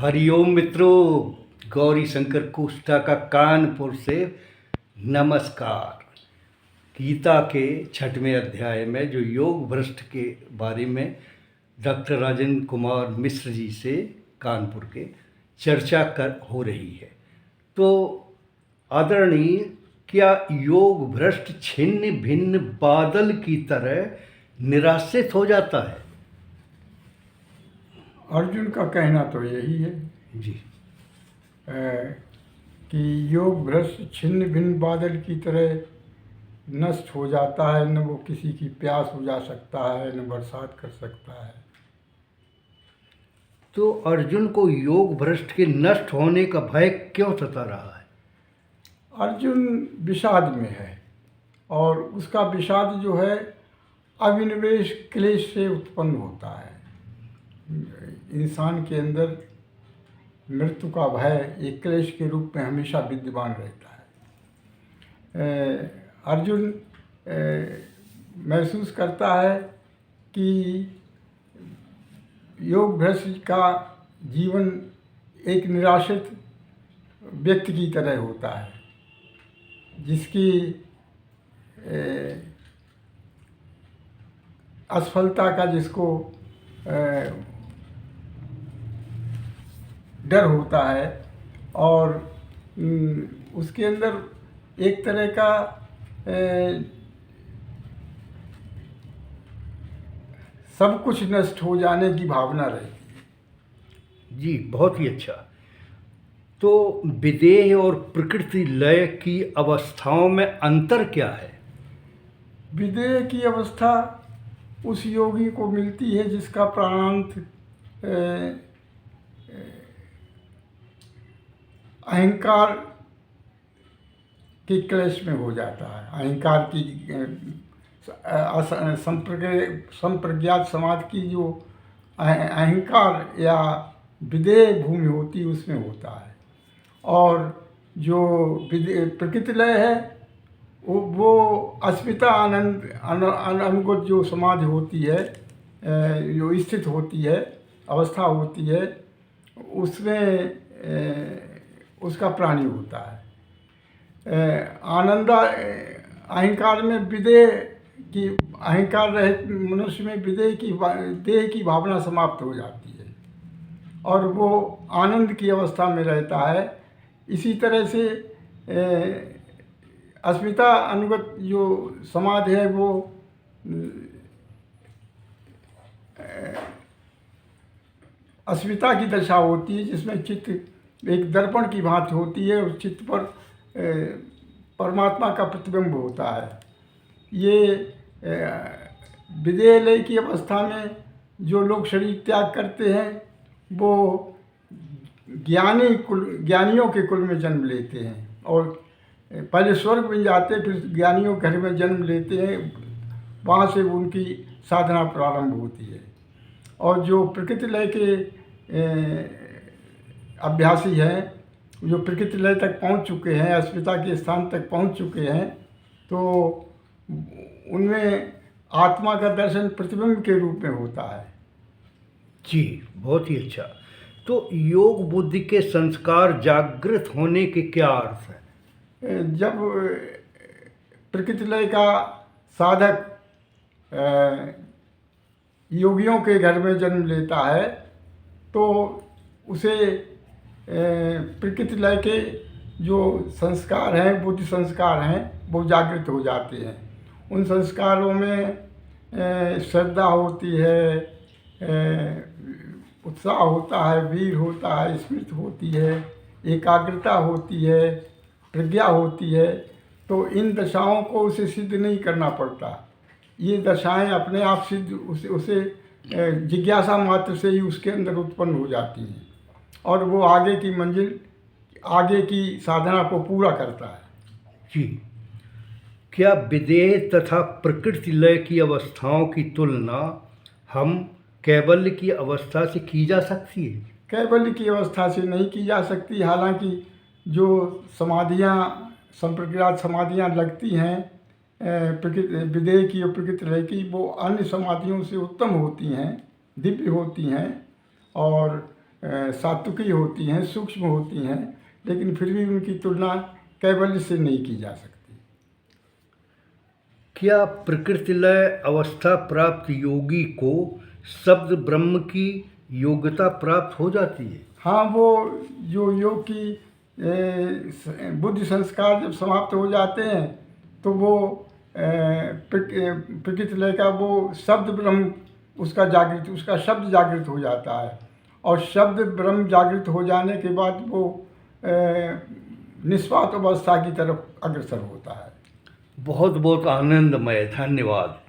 हरिओम मित्रों, गौरी शंकर कुष्टा का कानपुर से नमस्कार। गीता के 6वें अध्याय में जो योग भ्रष्ट के बारे में डॉक्टर राजेंद्र कुमार मिश्र जी से कानपुर के चर्चा हो रही है। तो आदरणीय, क्या योग भ्रष्ट छिन्न भिन्न बादल की तरह निराशित हो जाता है? अर्जुन का कहना तो यही है जी। कि योग भ्रष्ट छिन्न भिन्न बादल की तरह नष्ट हो जाता है, न वो किसी की प्यास बुझा सकता है, न बरसात कर सकता है। तो अर्जुन को योग भ्रष्ट के नष्ट होने का भय क्यों सता रहा है? अर्जुन विषाद में है और उसका विषाद जो है अविनिवेश क्लेश से उत्पन्न होता है। इंसान के अंदर मृत्यु का भय एक क्लेश के रूप में हमेशा विद्यमान रहता है। अर्जुन महसूस करता है कि योग भ्रष्ट का जीवन एक निराशित व्यक्ति की तरह होता है, जिसकी असफलता का जिसको डर होता है और उसके अंदर एक तरह का सब कुछ नष्ट हो जाने की भावना रहती है। जी, बहुत ही अच्छा। तो विदेह और प्रकृति लय की अवस्थाओं में अंतर क्या है? विदेह की अवस्था उस योगी को मिलती है जिसका प्राणांत अहंकार के क्लेश में हो जाता है। अहंकार की संप्रज्ञात समाज की जो अहंकार या विदेह भूमि होती है उसमें होता है। और जो प्रकृति लय है वो अस्मिता आनंद अनुगत जो समाज होती है, जो स्थित होती है, अवस्था होती है, उसमें उसका प्राणी होता है। आनंदा अहंकार में विदेह की अहंकार रहित मनुष्य में विदेह की देह की भावना समाप्त हो जाती है और वो आनंद की अवस्था में रहता है। इसी तरह से अस्मिता अनुगत जो समाज है वो अस्मिता की दशा होती है, जिसमें चित्त एक दर्पण की भांति होती है और चित्त पर परमात्मा का प्रतिबिंब होता है। ये विदेह लय की अवस्था में जो लोग शरीर त्याग करते हैं वो ज्ञानियों के कुल में जन्म लेते हैं और पहले स्वर्ग में जाते, फिर ज्ञानियों के घर में जन्म लेते हैं। वहाँ से उनकी साधना प्रारंभ होती है। और जो प्रकृति लय के अभ्यासी हैं, जो प्रकृति लय तक पहुंच चुके हैं, अस्मिता के स्थान तक पहुंच चुके हैं, तो उनमें आत्मा का दर्शन प्रतिबिंब के रूप में होता है। जी, बहुत ही अच्छा। तो योग बुद्धि के संस्कार जागृत होने के क्या अर्थ है? जब प्रकृति लय का साधक योगियों के घर में जन्म लेता है तो उसे प्रकृति लय के जो संस्कार हैं, बुद्धि संस्कार हैं, वो जागृत हो जाते हैं। उन संस्कारों में श्रद्धा होती है, उत्साह होता है, वीर होता है, स्मृति होती है, एकाग्रता होती है, प्रज्ञा होती है। तो इन दशाओं को उसे सिद्ध नहीं करना पड़ता। ये दशाएं अपने आप सिद्ध उसे जिज्ञासा मात्र से ही उसके अंदर उत्पन्न हो जाती हैं और वो आगे की मंजिल, आगे की साधना को पूरा करता है। जी, क्या विदेह तथा प्रकृति लय की अवस्थाओं की तुलना हम कैवल्य की अवस्था से की जा सकती है? कैवल्य की अवस्था से नहीं की जा सकती। हालांकि जो समाधियाँ, संप्रज्ञात समाधियाँ लगती हैं विदेह की और प्रकृति लय की, वो अन्य समाधियों से उत्तम होती हैं, दिव्य होती हैं और सात्विकी होती हैं, सूक्ष्म होती हैं, लेकिन फिर भी उनकी तुलना कैवल्य से नहीं की जा सकती। क्या प्रकृतिलय अवस्था प्राप्त योगी को शब्द ब्रह्म की योग्यता प्राप्त हो जाती है? हाँ, वो जो योग की बुद्धि संस्कार जब समाप्त हो जाते हैं तो वो प्रकृति लय का वो शब्द ब्रह्म उसका शब्द जागृत हो जाता है, और शब्द ब्रह्म जागृत हो जाने के बाद वो निष्पात अवस्था की तरफ अग्रसर होता है। बहुत बहुत आनंदमय, धन्यवाद।